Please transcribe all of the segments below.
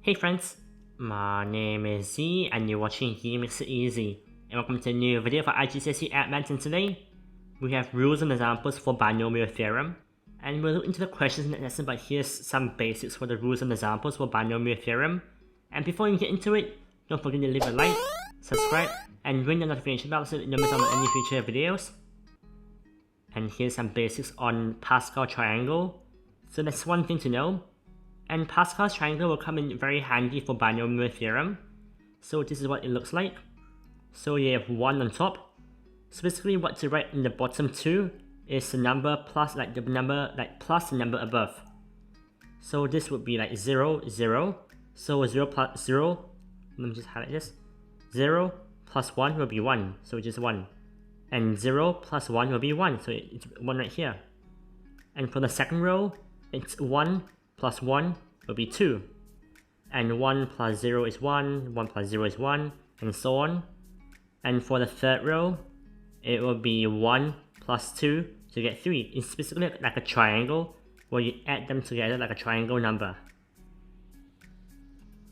Hey friends, my name is Z and you're watching Makes It Easy, and welcome to a new video for IGCSE Advanced. And today we have rules and examples for Binomial Theorem, and we'll look into the questions in that lesson, but here's some basics for the rules and examples for Binomial Theorem. And before you get into it, don't forget to leave a like, subscribe, and ring the notification bell so that you don't miss out on any future videos. And here's some basics on Pascal triangle. So that's one thing to know. And Pascal's triangle will come in very handy for binomial theorem. So this is what it looks like. So you have 1 on top. So basically what to write in the bottom 2 is the number plus the number above. So this would be like 0, 0. So 0 plus 0, let me just highlight this. 0 plus 1 will be 1, so just 1. And 0 plus 1 will be 1, so it's 1 right here. And for the second row, it's 1 plus 1 will be 2. And 1 plus 0 is 1, 1 plus 0 is 1, and so on. And for the third row, it will be 1 plus 2 to get 3. It's basically like a triangle where you add them together like a triangle number.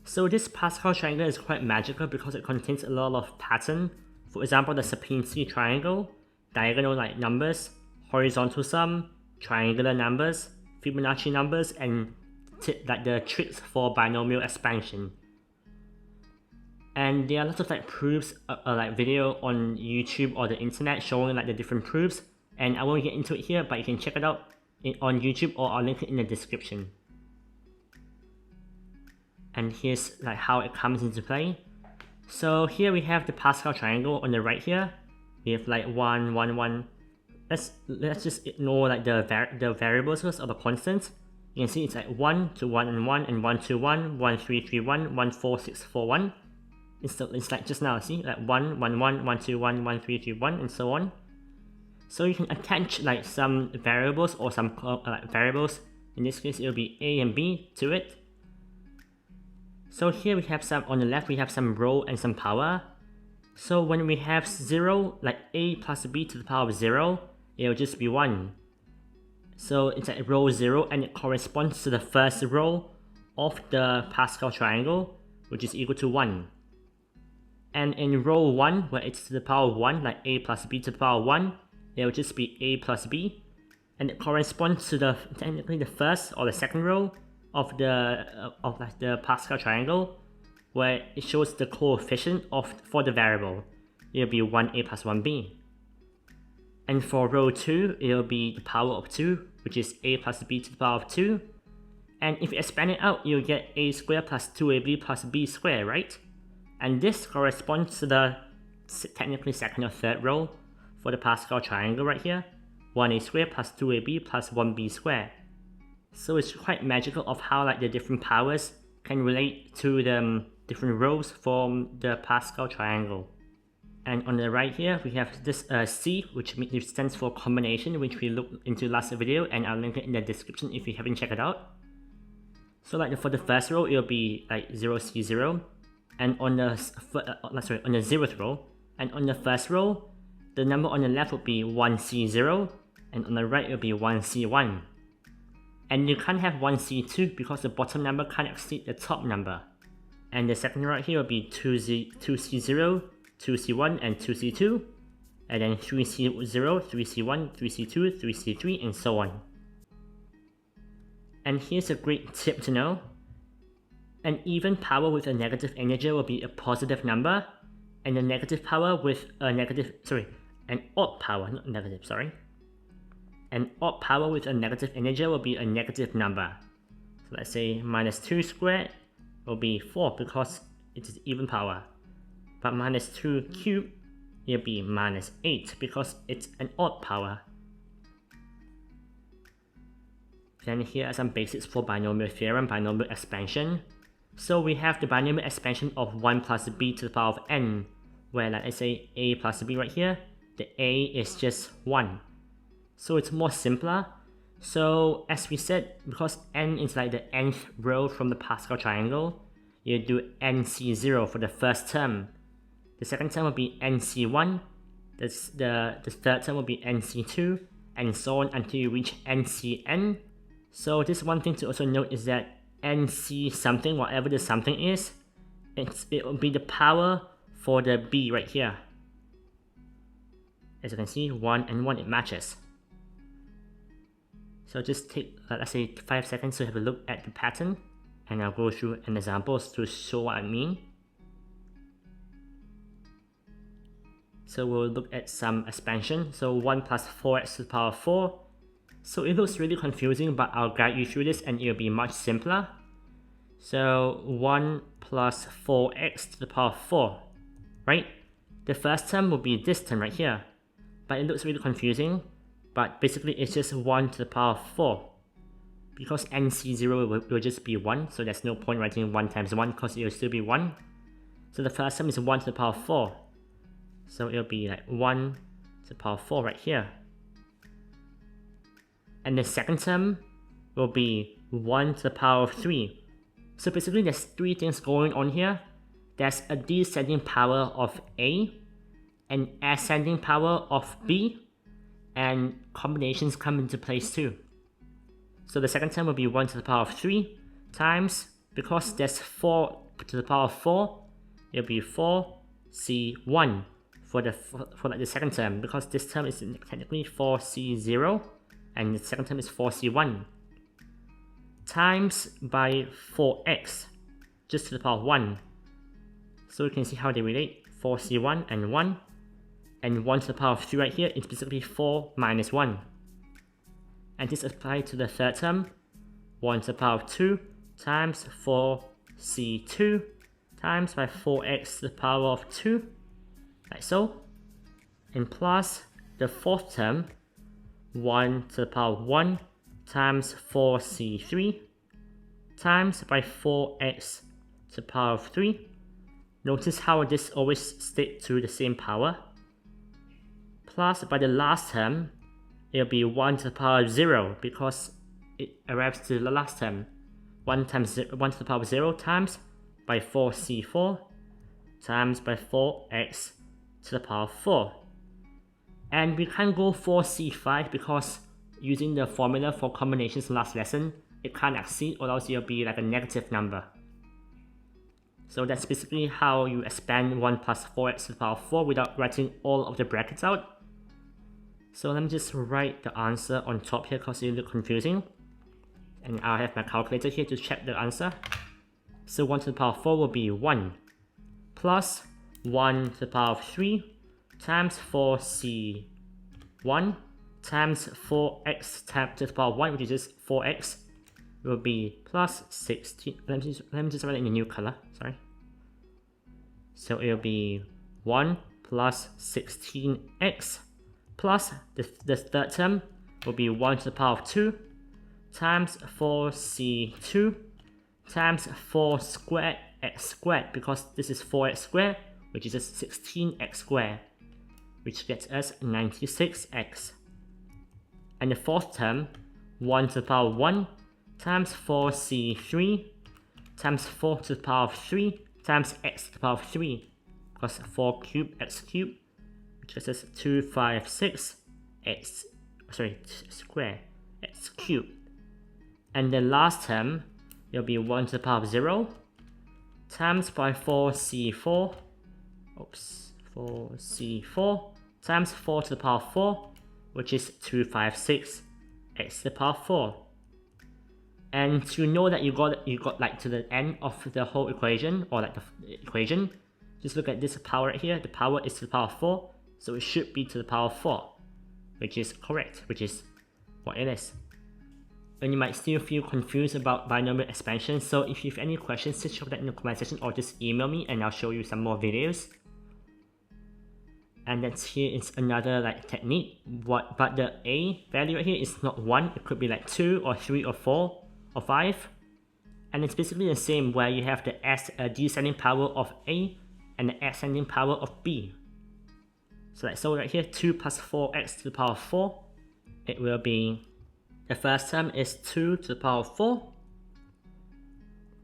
So this Pascal triangle is quite magical because it contains a lot of pattern. For example, the Sapinski triangle, diagonal like numbers, horizontal sum, triangular numbers, Fibonacci numbers, and like the tricks for binomial expansion. And there are lots of like proofs, like video on YouTube or the internet showing like the different proofs. And I won't get into it here, but you can check it out on YouTube, or I'll link it in the description. And here's like how it comes into play. So here we have the Pascal triangle on the right here. We have like 1, 1, 1. Let's just ignore like the variables first, or the constants. You can see it's like 1 to 1 and 1, and 1 to 1, 1 3 3 1, 1 4 6 4 1. It's like just now, see, like 1 1 1, 1 2 1, 1 3 3 1, and so on. So you can attach like some variables or some variables. In this case, it will be a and b to it. So here we have some, on the left we have some row and some power. So when we have 0, like a plus b to the power of 0, it will just be 1. So it's like row 0, and it corresponds to the first row of the Pascal triangle, which is equal to 1. And in row 1, where it's to the power of 1, like a plus b to the power of 1, it will just be a plus b. And it corresponds to technically the first or the second row of the Pascal triangle, where it shows the coefficient for the variable. It will be 1a plus 1b. And for row 2, it will be the power of 2, which is a plus b to the power of 2. And if you expand it out, you'll get a squared plus 2ab plus b squared, right? And this corresponds to the technically second or third row for the Pascal triangle right here. 1a squared plus 2ab plus 1b squared. So it's quite magical of how like the different powers can relate to the different rows from the Pascal triangle. And on the right here, we have this C, which stands for combination, which we looked into last video, and I'll link it in the description if you haven't checked it out. So like for the first row, it'll be like 0C0, and on the on the 0th row, and on the first row, the number on the left will be 1C0, and on the right it'll be 1C1. And you can't have 1C2 because the bottom number can't exceed the top number. And the second row here will be 2C0, 2C1, and 2C2, and then 3C0, 3C1, 3C2, 3C3, and so on. And here's a great tip to know. An even power with a negative integer will be a positive number, and a negative power with a an odd power, not negative, sorry. An odd power with a negative integer will be a negative number. So let's say minus 2 squared will be 4 because it is even power. But minus 2 cubed, it'll be minus 8 because it's an odd power. Then here are some basics for binomial theorem, binomial expansion. So we have the binomial expansion of 1 plus b to the power of n, where like I say a plus b right here, the a is just 1. So it's more simpler. So as we said, because n is like the nth row from the Pascal triangle, you do nc0 for the first term. The second term will be nc1, the third term will be nc2, and so on until you reach ncn. So this one thing to also note is that NC something, whatever the something is, it will be the power for the B right here. As you can see, 1 and 1, it matches. So just take, let's say 5 seconds to have a look at the pattern, and I'll go through an example to show what I mean. So we'll look at some expansion. So 1 plus 4x to the power 4. So it looks really confusing, but I'll guide you through this and it'll be much simpler. So 1 plus 4x to the power 4, right? The first term will be this term right here, but it looks really confusing. But basically it's just 1 to the power 4. Because NC0 will just be 1, so there's no point writing 1 times 1 because it will still be 1. So the first term is 1 to the power 4. So it'll be like 1 to the power 4 right here. And the second term will be 1 to the power of 3. So basically there's 3 things going on here. There's a descending power of A, an ascending power of B, and combinations come into place too. So the second term will be 1 to the power of 3 times, because there's 4 to the power of 4, it'll be 4C1 for the second term, because this term is technically 4C0 and the second term is 4C1, times by 4x just to the power of 1. So you can see how they relate, 4C1 and 1. And 1 to the power of 3 right here is basically 4 minus 1. And this applies to the third term, 1 to the power of 2 times 4c2 times by 4x to the power of 2, like so. And plus the fourth term, 1 to the power of 1 times 4c3 times by 4x to the power of 3. Notice how this always sticks to the same power. Plus by the last term, it'll be 1 to the power of 0 because it arrives to the last term. 1 to the power of 0 times by 4c4 times by 4x to the power of 4. And we can't go 4c5 because using the formula for combinations last lesson, it can't exceed or else it'll be like a negative number. So that's basically how you expand 1 plus 4x to the power of 4 without writing all of the brackets out. So let me just write the answer on top here because it looks confusing. And I'll have my calculator here to check the answer. So 1 to the power of 4 will be 1 plus 1 to the power of 3 times 4c1 times 4x to the power of 1, which is just 4x, will be plus 16. Let me just write it in a new color, sorry. So it will be 1 plus 16x plus the third term will be 1 to the power of 2 times 4c2 times 4 squared x squared, because this is 4x squared, which is just 16x squared, which gets us 96x. And the fourth term, 1 to the power of 1 times 4c3 times 4 to the power of 3 times x to the power of 3, because 4 cubed x cubed, which gets us 256 x squared x cubed. And the last term, it'll be 1 to the power of 0 times by 4c4 times 4 to the power of 4, which is 256 x to the power of 4. And to know that you got like to the end of the whole equation, or like the equation, just look at this power right here. The power is to the power of 4, so it should be to the power of 4, which is correct, which is what it is. And you might still feel confused about binomial expansion, so if you have any questions, just drop that in the comment section or just email me and I'll show you some more videos. And that's here is another like technique, but the a value right here is not 1, it could be like 2 or 3 or 4 or 5. And it's basically the same where you have the descending power of a and the ascending power of b. So like so right here, 2 plus 4x to the power of 4, it will be, the first term is 2 to the power of 4,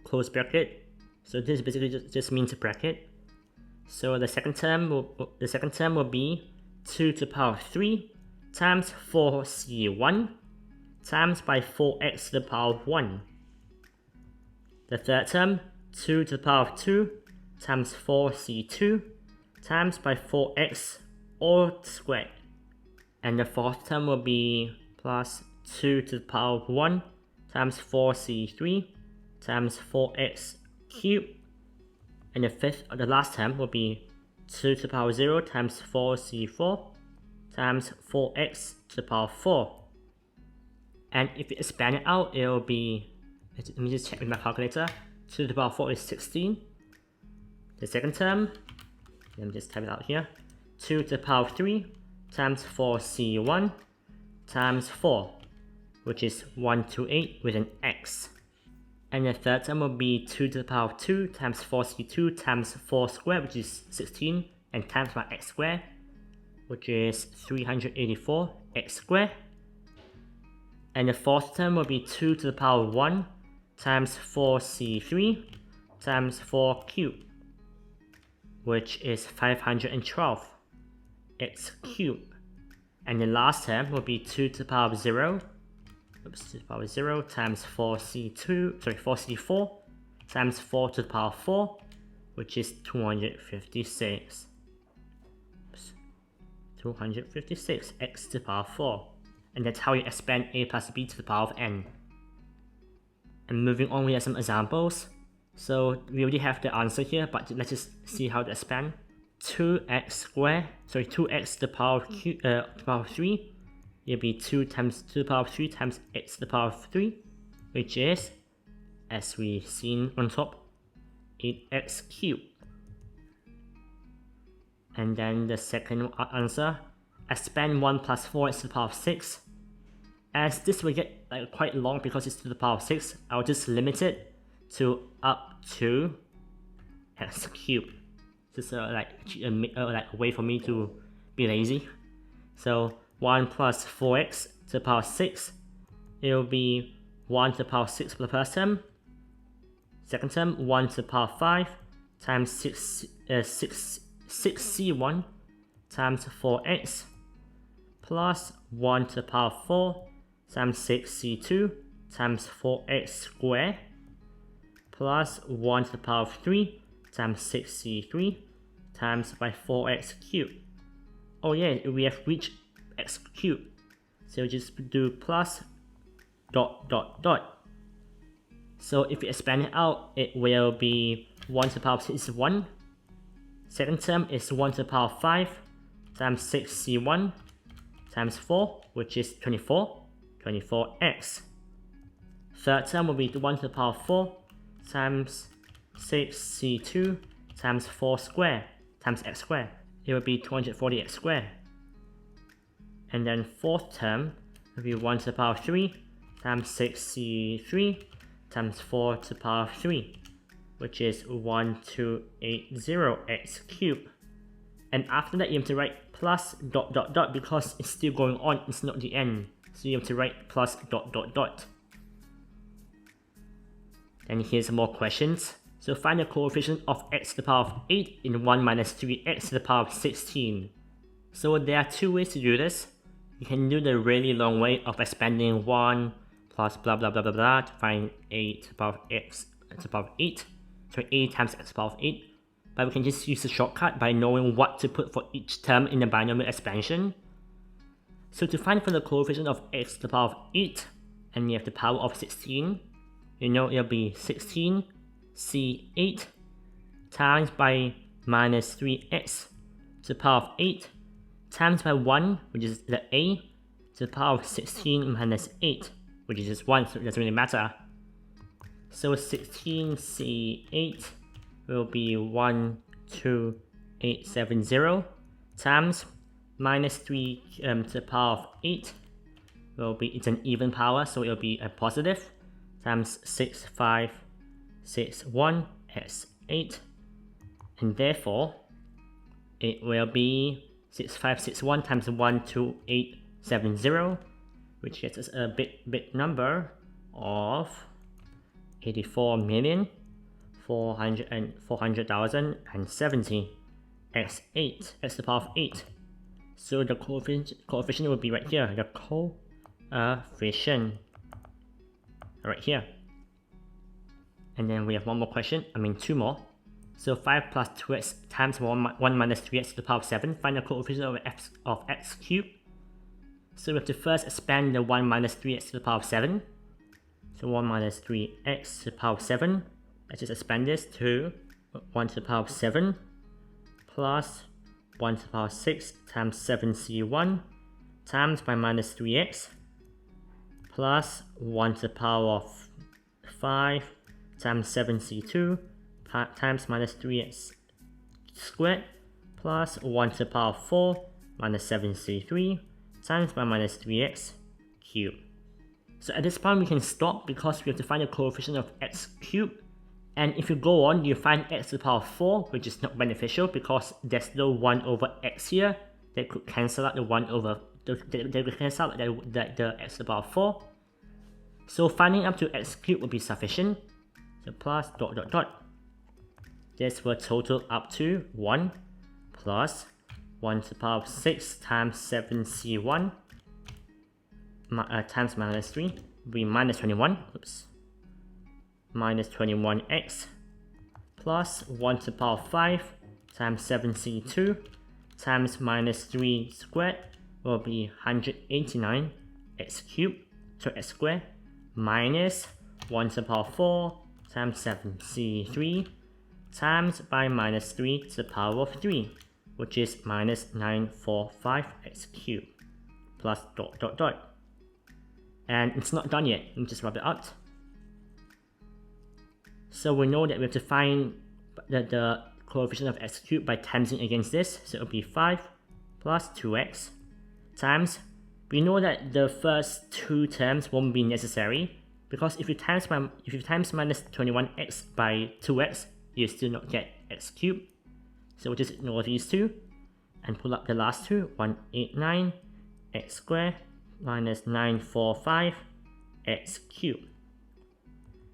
close bracket, so this basically just means a bracket. So the second term will be 2 to the power of 3 times 4c1 times by 4x to the power of 1. The third term, 2 to the power of 2 times 4c2 times by 4x all squared. And the fourth term will be plus 2 to the power of 1 times 4c3 times 4x cubed. And the last term will be 2 to the power of 0 times 4c4 times 4x to the power of 4. And if you expand it out, it will be, let me just check with my calculator, 2 to the power of 4 is 16. The second term, let me just type it out here, 2 to the power of 3 times 4c1 times 4, which is 128 with an x. And the third term will be 2 to the power of 2 times 4c2 times 4 squared, which is 16, and times by x squared, which is 384 x squared. And the fourth term will be 2 to the power of 1 times 4c3 times 4 cubed, which is 512 x cubed. And the last term will be 2 to the power of 0 times 4c4 times 4 to the power of 4, which is 256. 256 x to the power of 4. And that's how you expand a plus b to the power of n. And moving on, we have some examples. So we already have the answer here, but let's just see how to expand. 2x to the power of 3. It'll be 2 times to the power of 3 times x to the power of 3, which is, as we've seen on top, 8x cubed. And then the second answer, expand 1 plus 4x to the power of 6. As this will get quite long because it's to the power of 6, I'll just limit it to up to x cubed. Just a way for me to be lazy. So 1 plus 4x to the power of 6, it will be 1 to the power of 6 for the first term. Second term, 1 to the power of 5 times 6c1 times 4x plus 1 to the power of 4 times 6c2 times 4x squared plus 1 to the power of 3 times 6c3 times by 4x cubed. Oh yeah, we have reached x cubed. So just do plus ... So if you expand it out, it will be 1 to the power of 6 is 1. Second term is 1 to the power of 5 times 6c1 times 4, which is 24x. Third term will be 1 to the power of 4 times 6c2 times 4 squared times x squared. It will be 240x squared. And then fourth term will be 1 to the power of 3 times 6c3 times 4 to the power of 3, which is 1280x cubed. And after that, you have to write plus ... because it's still going on, it's not the end. So you have to write plus ... And here's some more questions. So find the coefficient of x to the power of 8 in 1 minus 3x to the power of 16. So there are two ways to do this. You can do the really long way of expanding 1 plus blah blah blah blah blah to find a to the power of x to the power of 8. So a times x to the power of 8. But we can just use the shortcut by knowing what to put for each term in the binomial expansion. So to find for the coefficient of x to the power of 8, and you have the power of 16, you know it'll be 16c8 times by minus 3x to the power of 8 times by 1, which is the a, to the power of 16 minus 8, which is just 1, so it doesn't really matter. So 16c8 will be 12870 times minus 3 to the power of 8 will be, it's an even power, so it will be a positive, times 6561 as 8, and therefore it will be 6561 times 12870, which gets us a big number of 84,400,070 x 8 x to the power of 8. So the coefficient will be right here, the coefficient right here. And then we have one more question, two more. So 5 plus 2x times 1 minus 3x to the power of 7, find the coefficient of x cubed. So we have to first expand the 1 minus 3x to the power of 7. So 1 minus 3x to the power of 7. Let's just expand this to 1 to the power of 7 plus 1 to the power of 6 times 7c1 times by minus 3x plus 1 to the power of 5 times 7c2 times minus 3x squared plus 1 to the power of 4 minus 7c3 times by minus 3x cubed. So at this point we can stop because we have to find the coefficient of x cubed. And if you go on, you find x to the power of 4, which is not beneficial because there's no 1 over x here. They could cancel out the 1 over, they could cancel out the x to the power of 4. So finding up to x cubed would be sufficient. So plus ... This will total up to 1 plus 1 to the power of 6 times 7c1 times minus 3 will be minus 21. Oops. Minus 21x plus 1 to the power of 5 times 7c2 times minus 3 squared will be 189x cubed, so x squared, minus 1 to the power of 4 times 7c3 times by minus 3 to the power of 3, which is minus 945x cubed, plus ... And it's not done yet, let me just rub it out. So we know that we have to find the coefficient of x cubed by timesing against this, so it will be 5 plus 2x times, we know that the first two terms won't be necessary, because if you times minus 21x by 2x, you still not get x cubed. So we'll just ignore these two and pull up the last two, 189 x squared minus 945 x cubed.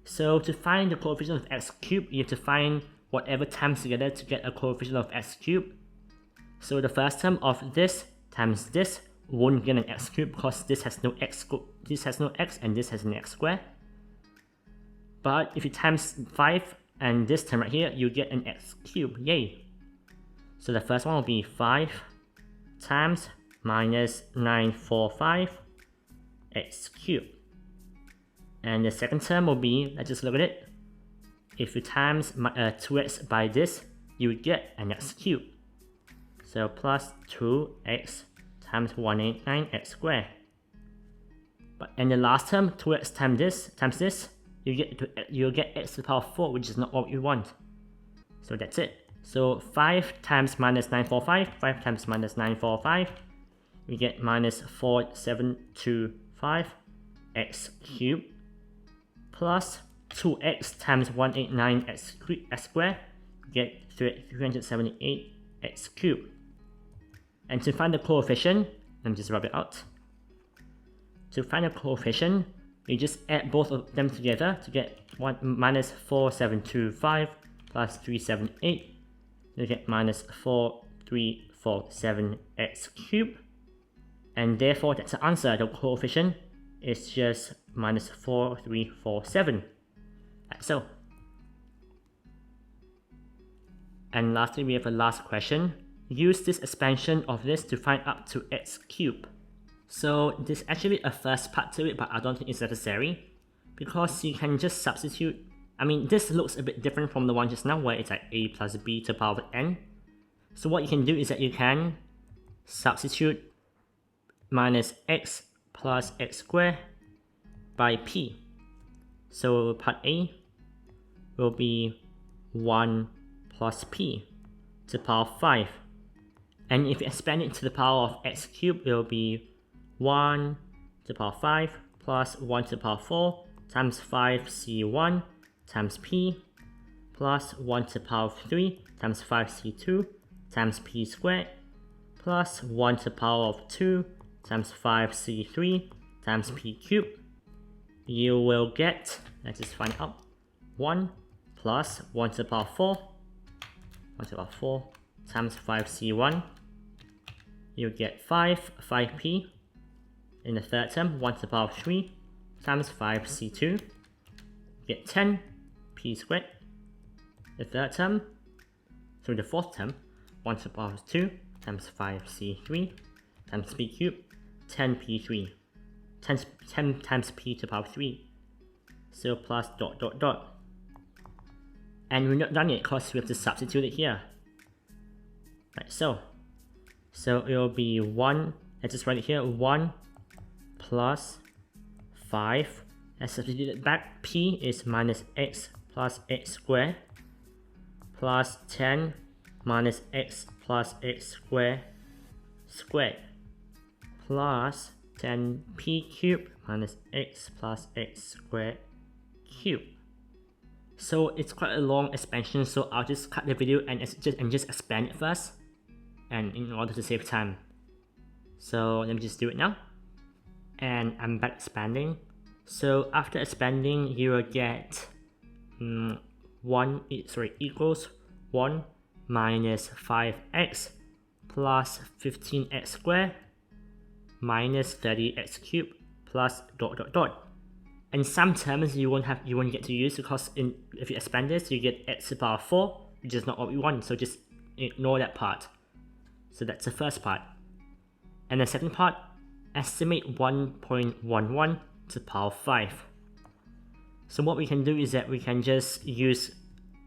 So to find the coefficient of x cubed, you have to find whatever times together to get a coefficient of x cubed. So the first term of this times this won't get an x cubed because this has no x and this has an x squared. But if you times 5 and this term right here, you get an x cubed, yay! So the first one will be 5 times minus 945 x cubed. And the second term will be, let's just look at it. If you times 2x by this, you would get an x cubed. So plus 2x times 189x squared. But in the last term, 2x times this, you'll get x to the power of 4, which is not what you want. So that's it. So 5 times minus 945, 5 times minus 945, we get minus 4725 x cubed plus 2x times 189 x squared, we get 378 x cubed. And to find the coefficient, let me just rub it out. To find the coefficient, we just add both of them together to get minus 4725 plus 378. You get minus 4347 x cubed. And therefore, that's the answer. The coefficient is just minus 4347. Like so. And lastly, we have a last question. Use this expansion of this to find up to x cubed. So there's actually a first part to it, but I don't think it's necessary, because you can just substitute. This looks a bit different from the one just now where it's like a plus b to the power of n. So what you can do is that you can substitute minus x plus x squared by p. So part A will be 1 plus p to the power of 5. And if you expand it to the power of x cubed, it will be 1 to the power of 5 plus 1 to the power of 4 times 5c1 times p plus 1 to the power of 3 times 5c2 times p squared plus 1 to the power of 2 times 5c3 times p cubed. You will get, let's just find out, 1 plus 1 to the power of 4, 1 to the power of 4 times 5c1. You get 5p. In the third term, 1 to the power of 3 times 5c2. You get 10p p squared. The third term, so the fourth term, 1 to the power of 2 times 5c3 times p cubed, 10p3, 10 times p to the power of 3. So plus dot dot dot. And we're not done yet because we have to substitute it here. Like so. So it will be 1, let's just write it here, 1 plus 5. Let's substitute it back. P is minus x plus x squared plus 10 minus x plus x squared plus 10p cubed minus x plus x squared cubed. So it's quite a long expansion, so I'll just cut the video and just expand it first, and in order to save time. So let me just do it now. And I'm back expanding. So after expanding, you will get equals 1 minus 5x plus 15x squared minus 30x cubed plus dot dot dot. And some terms you won't get to use, because if you expand this, you get x to the power 4, which is not what we want, so just ignore that part. So that's the first part. And the second part, estimate 1.11 to the power 5. So what we can do is that we can just use,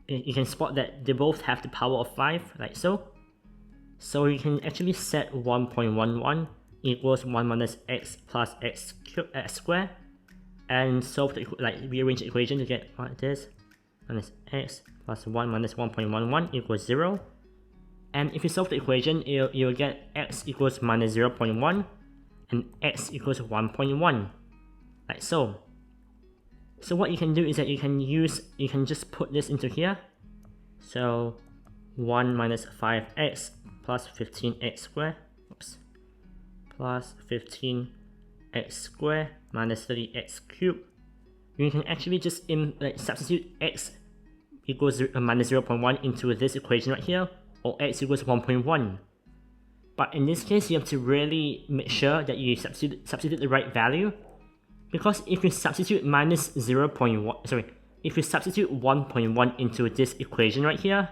you can spot that they both have the power of 5, like so. So you can actually set 1.11 equals 1 minus x plus x squared, and solve the, rearrange the equation to get like this, minus x plus 1 minus 1.11 equals 0. And if you solve the equation, you'll get x equals minus 0.1 and x equals 1.1, like so. So what you can do is that you can just put this into here. So 1 minus 5x plus 15x squared, plus 15x squared minus 30x cubed. You can actually just substitute x equals minus 0.1 into this equation right here, or x equals 1.1. But in this case, you have to really make sure that you substitute the right value, because if you substitute minus 1.1 into this equation right here,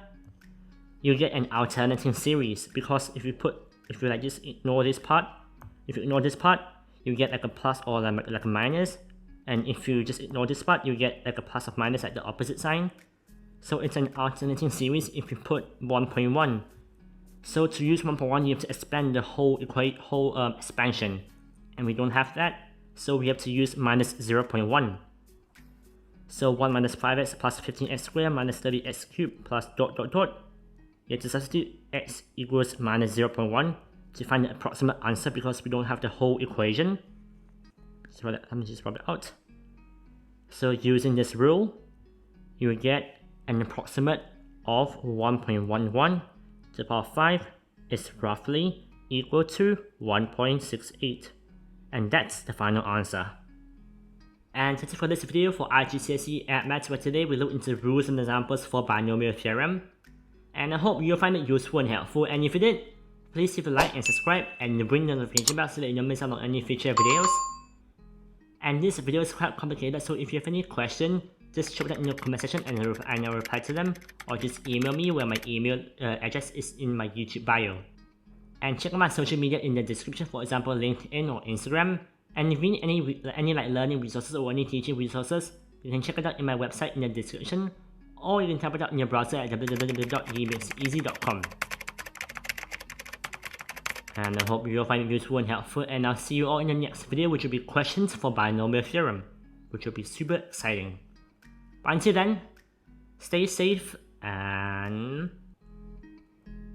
you get an alternating series. Because if you just ignore this part, you get like a plus or like a minus, and if you just ignore this part, you get like a plus or minus at the opposite sign. So it's an alternating series if you put 1.1. So to use 1.1, you have to expand the whole expansion, and we don't have that, so we have to use minus 0.1. So 1 minus 5x plus 15x squared minus 30x cubed plus dot dot dot. You have to substitute x equals minus 0.1 to find the approximate answer, because we don't have the whole equation. So let me just rub it out. So using this rule, you will get an approximate of 1.11 to the power 5 is roughly equal to 1.68. And that's the final answer. And that's it for this video for IGCSE Add Maths, where today we look into rules and examples for Binomial Theorem. And I hope you'll find it useful and helpful, and if you did, please leave a like and subscribe and ring the notification bell so that you don't miss out on any future videos. And this video is quite complicated, so if you have any question, just drop that in the comment section and I'll reply to them, or just email me, where my email address is in my YouTube bio. And check out my social media in the description, for example LinkedIn or Instagram. And if you need any learning resources or any teaching resources, you can check it out in my website in the description, or you can type it out in your browser at www.MakesItEasy.com. And I hope you'll find it useful and helpful, and I'll see you all in the next video, which will be questions for Binomial Theorem, which will be super exciting. But until then, stay safe and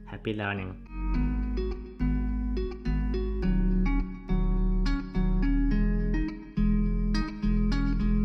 happy learning.